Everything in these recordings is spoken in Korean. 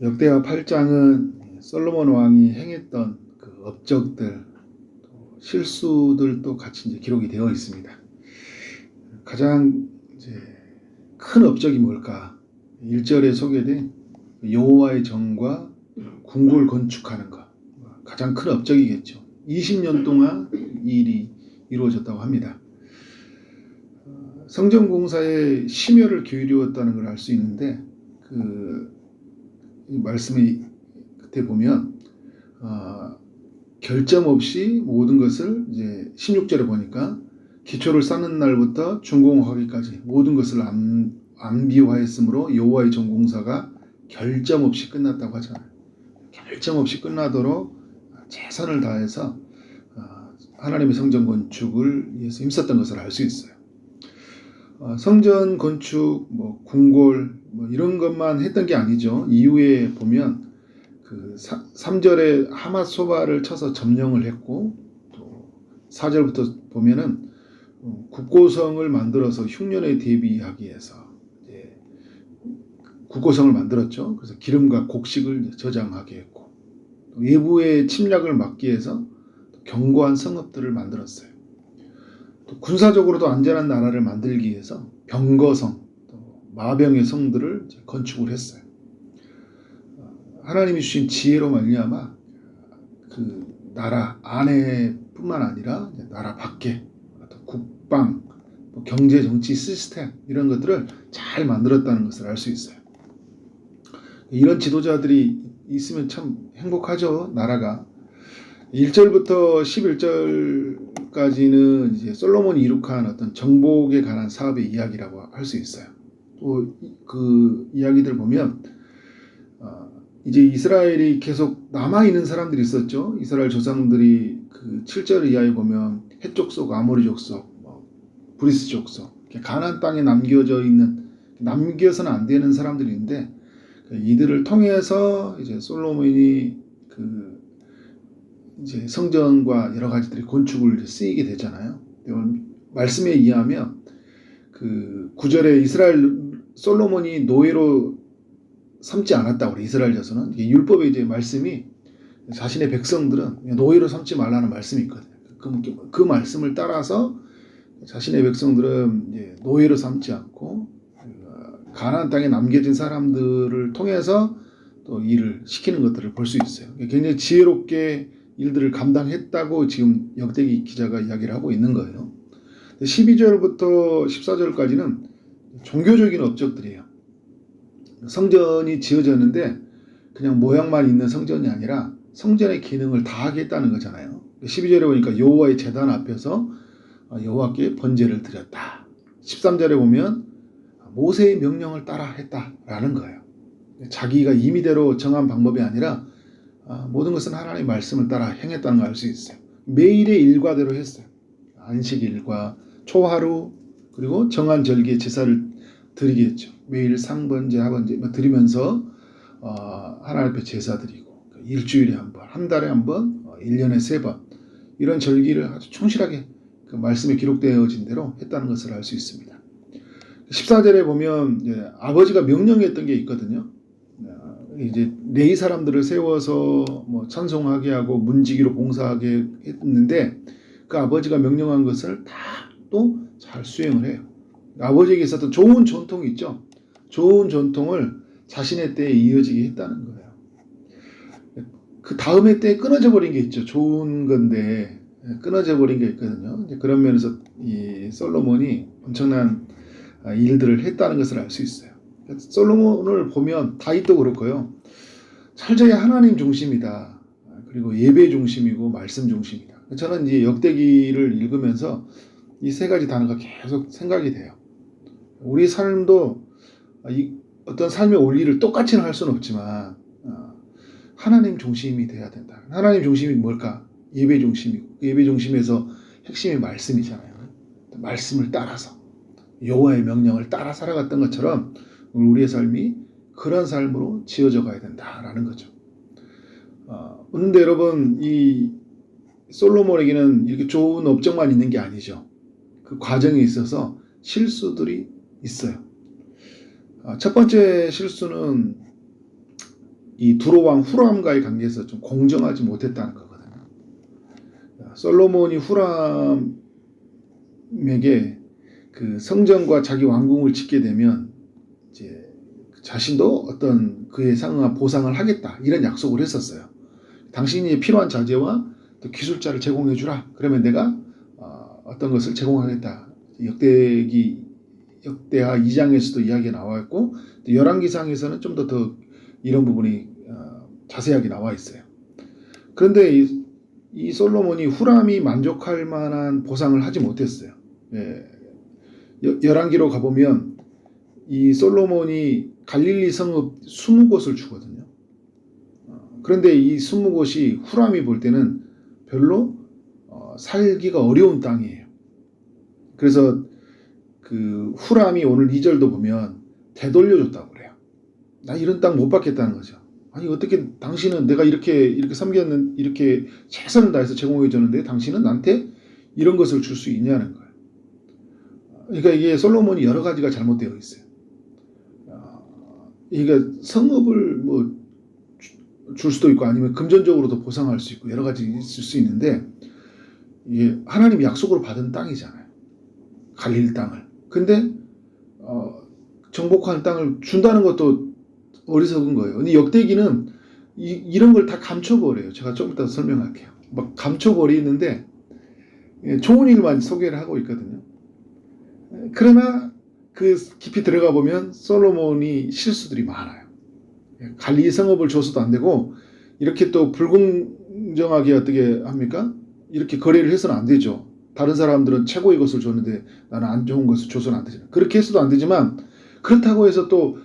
역대하 8장은 솔로몬 왕이 행했던 그 업적들, 실수들도 같이 이제 기록이 되어 있습니다. 가장 이제 큰 업적이 뭘까? 1절에 소개된 여호와의 전과 궁궐 건축하는 것, 가장 큰 업적이겠죠. 20년 동안 이 일이 이루어졌다고 합니다. 성전 공사에 심혈을 기울였다는 걸 알 수 있는데, 이 말씀이 그때 보면 결점 없이 모든 것을 이제 16절에 보니까 기초를 쌓는 날부터 준공하기까지 모든 것을 안비화했으므로 여호와의 전공사가 결점 없이 끝났다고 하잖아요. 결점 없이 끝나도록 최선을 다해서 하나님의 성전 건축을 위해서 힘썼던 것을 알 수 있어요. 성전 건축, 궁궐, 이런 것만 했던 게 아니죠. 이후에 보면 그 3절에 하맛 소바를 쳐서 점령을 했고, 또 4절부터 보면은 국고성을 만들어서 흉년에 대비하기 위해서 이제 국고성을 만들었죠. 그래서 기름과 곡식을 저장하게 했고, 또 외부의 침략을 막기 위해서 견고한 성읍들을 만들었어요. 또 군사적으로도 안전한 나라를 만들기 위해서 병거성, 또 마병의 성들을 건축을 했어요. 하나님이 주신 지혜로 말미암아 그 나라 안에뿐만 아니라 나라 밖에 국방, 경제, 정치 시스템 이런 것들을 잘 만들었다는 것을 알 수 있어요. 이런 지도자들이 있으면 참 행복하죠, 나라가. 1절부터 11절까지는 이제 솔로몬이 이룩한 어떤 정복에 관한 사업의 이야기라고 할 수 있어요. 또 그 이야기들 보면 이제 이스라엘이 계속 남아있는 사람들이 있었죠. 이스라엘 조상들이 그 7절 이하에 보면 헷 족속, 아모리 족속, 브리스 족속, 가나안 땅에 남겨서는 안 되는 사람들이 있는데, 이들을 통해서 이제 솔로몬이 이제 성전과 여러 가지들이 건축을 쓰이게 되잖아요. 말씀에 의하면 그 9절에 솔로몬이 노예로 삼지 않았다고 그래. 이스라엘 자손은 율법의 이제 말씀이 자신의 백성들은 노예로 삼지 말라는 말씀이 있거든요. 그 말씀을 따라서 자신의 백성들은 이제 노예로 삼지 않고 가나안 땅에 남겨진 사람들을 통해서 또 일을 시키는 것들을 볼 수 있어요. 굉장히 지혜롭게 일들을 감당했다고 지금 역대기 기자가 이야기를 하고 있는 거예요. 12절부터 14절까지는 종교적인 업적들이에요. 성전이 지어졌는데 그냥 모양만 있는 성전이 아니라 성전의 기능을 다 하겠다는 거잖아요. 12절에 보니까 여호와의 제단 앞에서 여호와께 번제를 드렸다. 13절에 보면 모세의 명령을 따라 했다라는 거예요. 자기가 임의대로 정한 방법이 아니라 모든 것은 하나님의 말씀을 따라 행했다는 걸 알 수 있어요. 매일의 일과대로 했어요. 안식일과 초하루, 그리고 정한 절기에 제사를 드리게 했죠. 매일 상번제, 하번제 드리면서 하나님 앞에 제사 드리고, 일주일에 한 번, 한 달에 한 번, 1년에 3번 이런 절기를 아주 충실하게 그 말씀에 기록되어진 대로 했다는 것을 알 수 있습니다. 14절에 보면 이제 아버지가 명령했던 게 있거든요. 이제 레위 사람들을 세워서 찬송하게 하고 문지기로 봉사하게 했는데, 그 아버지가 명령한 것을 다 또 잘 수행을 해요. 아버지에게 있었던 좋은 전통이 있죠. 좋은 전통을 자신의 때에 이어지게 했다는 거예요. 그 다음에 때에 끊어져 버린 게 있죠. 좋은 건데 끊어져 버린 게 있거든요. 그런 면에서 이 솔로몬이 엄청난 일들을 했다는 것을 알 수 있어요. 솔로몬을 보면 다윗도 그렇고요. 철저히 하나님 중심이다. 그리고 예배 중심이고 말씀 중심이다. 저는 이제 역대기를 읽으면서 이 세 가지 단어가 계속 생각이 돼요. 우리 삶도 어떤 삶의 원리를 똑같이는 할 수는 없지만 하나님 중심이 돼야 된다. 하나님 중심이 뭘까? 예배 중심이고, 예배 중심에서 핵심이 말씀이잖아요. 말씀을 따라서 여호와의 명령을 따라 살아갔던 것처럼 우리의 삶이 그런 삶으로 지어져 가야 된다라는 거죠. 그런데 여러분, 이 솔로몬에게는 이렇게 좋은 업적만 있는 게 아니죠. 그 과정에 있어서 실수들이 있어요. 첫 번째 실수는 이 두로왕 후람과의 관계에서 좀 공정하지 못했다는 거거든요. 솔로몬이 후람에게 그 성전과 자기 왕궁을 짓게 되면 이제 자신도 어떤 그에 상응한 보상을 하겠다 이런 약속을 했었어요. 당신이 필요한 자재와 또 기술자를 제공해 주라. 그러면 내가 어떤 것을 제공하겠다. 역대하 2장에서도 이야기가 나와 있고 또 열왕기상에서는 좀 더 이런 부분이 자세하게 나와 있어요. 그런데 이 솔로몬이 후람이 만족할 만한 보상을 하지 못했어요. 예. 열왕기로 가보면 이 솔로몬이 갈릴리 성읍 20곳을 주거든요. 그런데 이 20곳이 후람이 볼 때는 별로 살기가 어려운 땅이에요. 그래서 그 후람이 오늘 2절도 보면 되돌려줬다고 그래요. 나 이런 땅 못 받겠다는 거죠. 아니 어떻게 당신은 내가 이렇게 섬겼는 이렇게 최선을 다해서 제공해 줬는데 당신은 나한테 이런 것을 줄 수 있냐는 거예요. 그러니까 이게 솔로몬이 여러 가지가 잘못되어 있어요. 그러니까 성읍을 뭐 줄 수도 있고 아니면 금전적으로도 보상할 수 있고 여러 가지 있을 수 있는데 이게 하나님이 약속으로 받은 땅이잖아요. 갈릴 땅을. 근데 정복하는 땅을 준다는 것도 어리석은 거예요. 근데 역대기는 이런 걸 다 감춰버려요. 제가 좀 이따 설명할게요. 막 감춰버리는데 좋은 일만 소개를 하고 있거든요. 그러나 그 깊이 들어가 보면 솔로몬이 실수들이 많아요. 갈리 성읍을 줘서도 안 되고 이렇게 또 불공정하게 어떻게 합니까? 이렇게 거래를 해서는 안 되죠. 다른 사람들은 최고의 것을 줬는데 나는 안 좋은 것을 줘서는 안 되잖아요. 그렇게 해서도 안 되지만 그렇다고 해서 또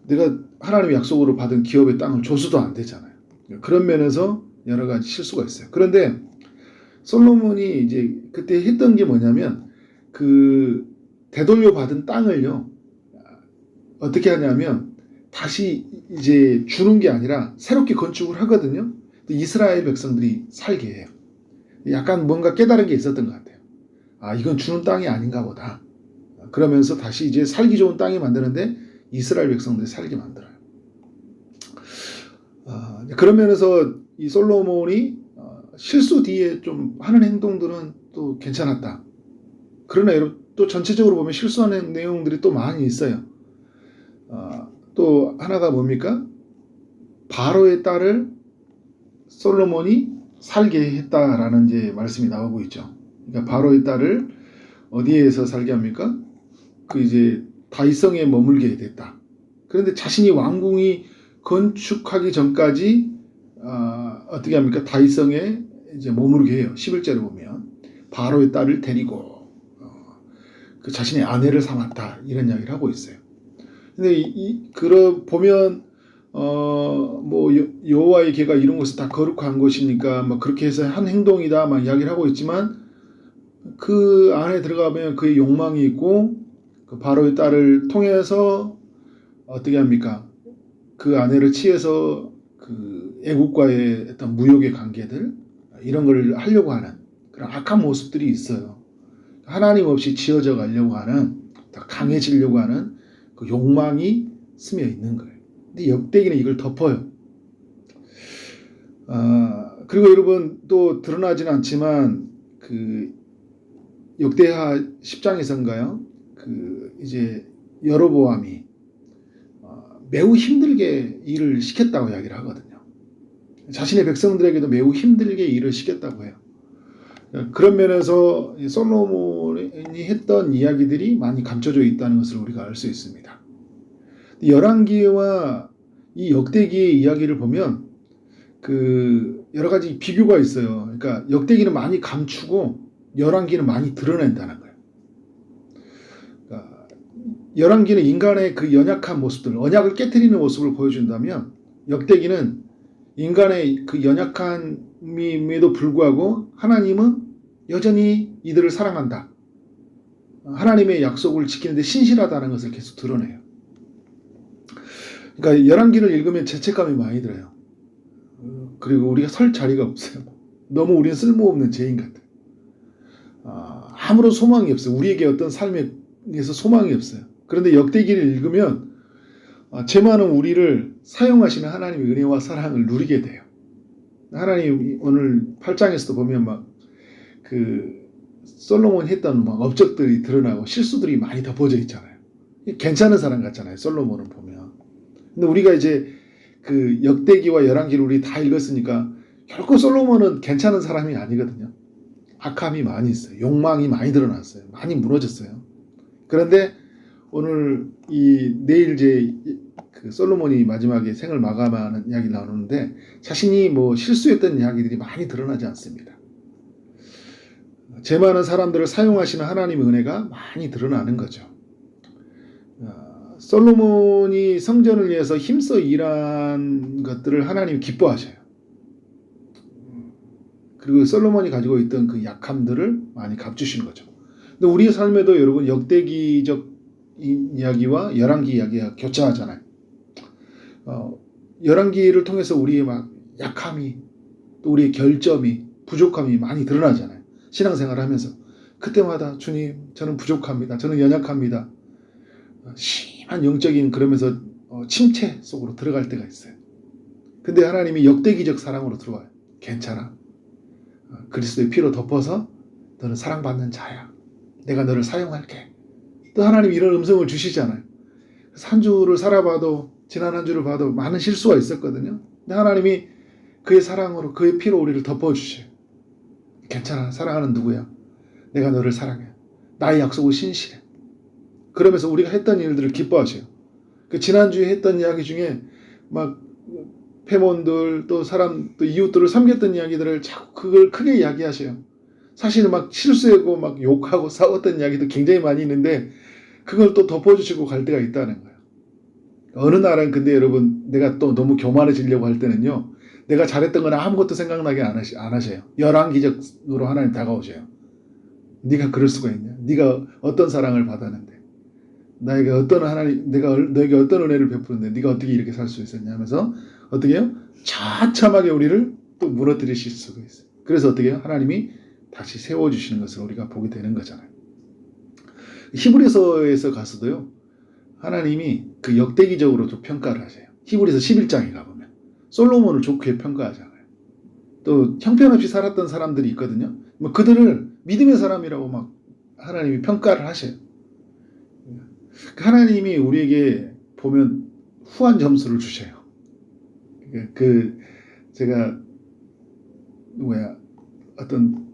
내가 하나님의 약속으로 받은 기업의 땅을 줘서도 안 되잖아요. 그런 면에서 여러 가지 실수가 있어요. 그런데 솔로몬이 이제 그때 했던 게 뭐냐면 그 되돌려 받은 땅을요 어떻게 하냐면 다시 이제 주는 게 아니라 새롭게 건축을 하거든요. 이스라엘 백성들이 살게 해요. 약간 뭔가 깨달은 게 있었던 것 같아요. 아, 이건 주는 땅이 아닌가 보다. 그러면서 다시 이제 살기 좋은 땅이 만드는데 이스라엘 백성들이 살게 만들어요. 그런 면에서 이 솔로몬이 실수 뒤에 좀 하는 행동들은 또 괜찮았다. 그러나 여러분 또 전체적으로 보면 실수하는 내용들이 또 많이 있어요. 또 하나가 뭡니까? 바로의 딸을 솔로몬이 살게 했다라는 이제 말씀이 나오고 있죠. 그러니까 바로의 딸을 어디에서 살게 합니까? 그 이제 다윗성에 머물게 됐다. 그런데 자신이 왕궁이 건축하기 전까지 어떻게 합니까? 다윗성에 이제 머무르게 해요. 11절에 보면 바로의 딸을 데리고 그 자신의 아내를 삼았다 이런 이야기를 하고 있어요. 근데 보면 뭐 여호와의 계가 이룬 것은 다 거룩한 것이니까 뭐 그렇게 해서 한 행동이다 막 이야기를 하고 있지만 그 안에 들어가면 그의 욕망이 있고 그 바로의 딸을 통해서 어떻게 합니까? 그 아내를 취해서 그 애국과의 어떤 무역의 관계들 이런 걸 하려고 하는 그런 악한 모습들이 있어요. 하나님 없이 지어져 가려고 하는 더 강해지려고 하는 그 욕망이 스며 있는 거예요. 근데 역대기는 이걸 덮어요. 그리고 여러분 또 드러나지는 않지만 그 역대하 10장에서인가요? 그 이제 여로보암이 매우 힘들게 일을 시켰다고 이야기를 하거든요. 자신의 백성들에게도 매우 힘들게 일을 시켰다고 해요. 그런 면에서 솔로몬이 했던 이야기들이 많이 감춰져 있다는 것을 우리가 알 수 있습니다. 열왕기와 이 역대기의 이야기를 보면 그 여러 가지 비교가 있어요. 그러니까 역대기는 많이 감추고 열왕기는 많이 드러낸다는 거예요. 그러니까 열왕기는 인간의 그 연약한 모습들, 언약을 깨트리는 모습을 보여준다면 역대기는 인간의 그 연약함임에도 불구하고 하나님은 여전히 이들을 사랑한다. 하나님의 약속을 지키는데 신실하다는 것을 계속 드러내요. 그러니까 열왕기를 읽으면 죄책감이 많이 들어요. 그리고 우리가 설 자리가 없어요. 너무 우리는 쓸모없는 죄인 같아요. 아무런 소망이 없어요. 우리에게 어떤 삶에서 소망이 없어요. 그런데 역대기를 읽으면 죄 많은 우리를 사용하시는 하나님의 은혜와 사랑을 누리게 돼요. 하나님 오늘 8장에서도 보면 막 그 솔로몬이 했던 막 업적들이 드러나고 실수들이 많이 덮어져 있잖아요. 괜찮은 사람 같잖아요. 솔로몬을 보면. 근데 우리가 이제 그 역대기와 열왕기를 우리 다 읽었으니까 결코 솔로몬은 괜찮은 사람이 아니거든요. 악함이 많이 있어요. 욕망이 많이 드러났어요. 많이 무너졌어요. 그런데 오늘 내일 이제 그 솔로몬이 마지막에 생을 마감하는 이야기 나오는데 자신이 뭐 실수했던 이야기들이 많이 드러나지 않습니다. 죄 많은 사람들을 사용하시는 하나님의 은혜가 많이 드러나는 거죠. 솔로몬이 성전을 위해서 힘써 일한 것들을 하나님이 기뻐하셔요. 그리고 솔로몬이 가지고 있던 그 약함들을 많이 값주신 거죠. 근데 우리의 삶에도 여러분 역대기적 이야기와 열왕기 이야기가 교차하잖아요. 열왕기를 통해서 우리의 막 약함이 또 우리의 결점이 부족함이 많이 드러나잖아요. 신앙생활을 하면서 그때마다 주님 저는 부족합니다. 저는 연약합니다. 심한 영적인 그러면서 침체 속으로 들어갈 때가 있어요. 근데 하나님이 역대기적 사랑으로 들어와요. 괜찮아. 그리스도의 피로 덮어서 너는 사랑받는 자야. 내가 너를 사용할게. 또 하나님이 이런 음성을 주시잖아요. 한 주를 살아봐도 지난 한 주를 봐도 많은 실수가 있었거든요. 근데 하나님이 그의 사랑으로 그의 피로 우리를 덮어주셔요. 괜찮아. 사랑하는 누구야. 내가 너를 사랑해. 나의 약속은 신실해. 그러면서 우리가 했던 일들을 기뻐하셔요. 그 지난주에 했던 이야기 중에 막 패몬들 또 사람 또 이웃들을 섬겼던 이야기들을 자꾸 그걸 크게 이야기하셔요. 사실은 막 실수하고 막 욕하고 싸웠던 이야기도 굉장히 많이 있는데 그걸 또 덮어주시고 갈 때가 있다는 거예요. 어느 날은 근데 여러분 내가 또 너무 교만해지려고 할 때는요. 내가 잘했던 건 아무것도 생각나게 안 하셔요. 열왕기적으로 하나님 다가오셔요. 네가 그럴 수가 있냐? 네가 어떤 사랑을 받았는데 나에게 어떤 하나님 내가 너에게 어떤 은혜를 베푸는데 네가 어떻게 이렇게 살 수 있었냐 하면서 어떻게 해요? 처참하게 우리를 또 무너뜨리실 수가 있어요. 그래서 어떻게 해요? 하나님이 다시 세워주시는 것을 우리가 보게 되는 거잖아요. 히브리서에서 가서도요. 하나님이 그 역대기적으로 좀 평가를 하세요. 히브리서 11장에 가보면 솔로몬을 좋게 평가하잖아요. 또 형편없이 살았던 사람들이 있거든요. 뭐 그들을 믿음의 사람이라고 막 하나님이 평가를 하셔요. 하나님이 우리에게 보면 후한 점수를 주셔요. 제가 어떤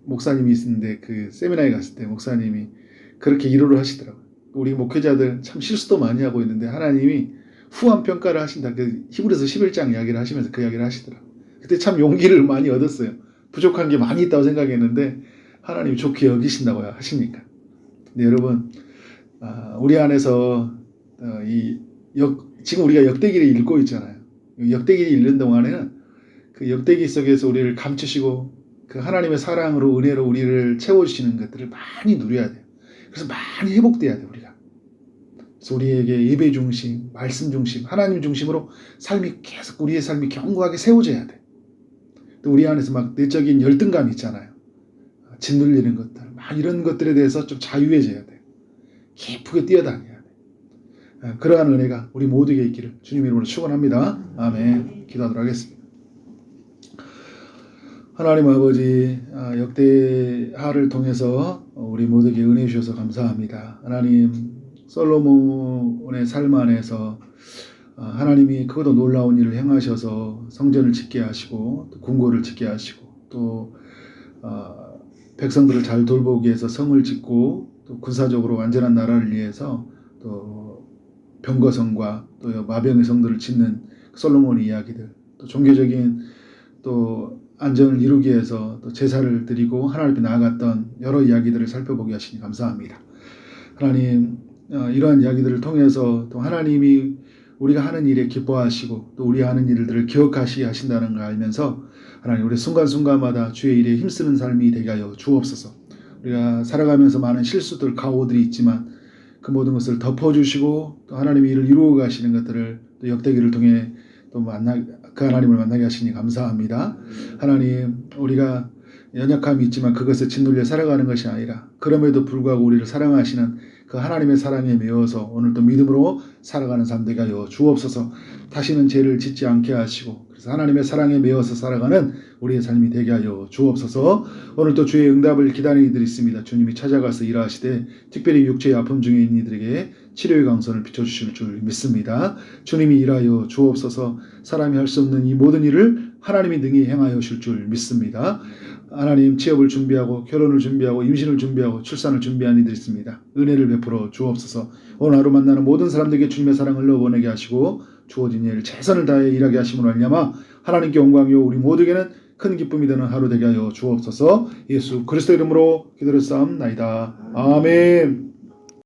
목사님이 있는데 그 세미나에 갔을 때 목사님이 그렇게 위로를 하시더라고요. 우리 목회자들 참 실수도 많이 하고 있는데 하나님이 후한 평가를 하신다. 그 히브리서 11장 이야기를 하시면서 그 이야기를 하시더라고요. 그때 참 용기를 많이 얻었어요. 부족한 게 많이 있다고 생각했는데 하나님이 좋게 여기신다고 하시니까. 근데 여러분 우리 안에서 지금 우리가 역대기를 읽고 있잖아요. 역대기를 읽는 동안에는 그 역대기 속에서 우리를 감추시고 그 하나님의 사랑으로 은혜로 우리를 채워주시는 것들을 많이 누려야 돼요. 그래서 많이 회복돼야 돼요. 우리가. 그래서 우리에게 예배 중심, 말씀 중심, 하나님 중심으로 계속 우리의 삶이 견고하게 세워져야 돼. 또 우리 안에서 막 내적인 열등감이 있잖아요. 짓눌리는 것들, 막 이런 것들에 대해서 좀 자유해져야 돼. 기쁘게 뛰어다녀야 돼. 그러한 은혜가 우리 모두에게 있기를 주님 이름으로 축원합니다. 아멘. 기도하도록 하겠습니다. 하나님 아버지, 역대하를 통해서 우리 모두에게 은혜 주셔서 감사합니다. 하나님, 솔로몬의 삶 안에서 하나님이 그것도 놀라운 일을 행하셔서 성전을 짓게 하시고 또 궁궐을 짓게 하시고 또 백성들을 잘 돌보기 위해서 성을 짓고 또 군사적으로 완전한 나라를 위해서 또 병거성과 또 마병의 성들을 짓는 솔로몬의 이야기들, 또 종교적인 또 안전을 이루기 위해서 또 제사를 드리고 하나님 앞에 나아갔던 여러 이야기들을 살펴보게 하시니 감사합니다. 하나님, 이러한 이야기들을 통해서 또 하나님이 우리가 하는 일에 기뻐하시고 또 우리 하는 일들을 기억하시게 하신다는 걸 알면서 하나님 우리 순간순간마다 주의 일에 힘쓰는 삶이 되게 하여 주옵소서. 우리가 살아가면서 많은 실수들, 가오들이 있지만 그 모든 것을 덮어주시고 또 하나님의 일을 이루어 가시는 것들을 또 역대기를 통해 또 그 하나님을 만나게 하시니 감사합니다. 하나님, 우리가 연약함이 있지만 그것을 짓눌려 살아가는 것이 아니라 그럼에도 불구하고 우리를 사랑하시는 그 하나님의 사랑에 매여서 오늘도 믿음으로 살아가는 삶 되게 하여 주옵소서. 다시는 죄를 짓지 않게 하시고 그래서 하나님의 사랑에 매여서 살아가는 우리의 삶이 되게 하여 주옵소서. 오늘도 주의 응답을 기다리는 이들이 있습니다. 주님이 찾아가서 일하시되 특별히 육체의 아픔 중에 있는 이들에게 치료의 강선을 비춰주실 줄 믿습니다. 주님이 일하여 주옵소서. 사람이 할 수 없는 이 모든 일을 하나님이 능히 행하여 주실 줄 믿습니다. 하나님 취업을 준비하고 결혼을 준비하고 임신을 준비하고 출산을 준비한 이들이 있습니다. 은혜를 베풀어 주옵소서. 오늘 하루 만나는 모든 사람들에게 주님의 사랑을 넣어보내게 하시고 주어진 일 최선을 다해 일하게 하심으로 말미암아 하나님께 영광이요 우리 모두에게는 큰 기쁨이 되는 하루 되게 하여 주옵소서. 예수 그리스도 이름으로 기도를 쌓옵나이다. 아멘.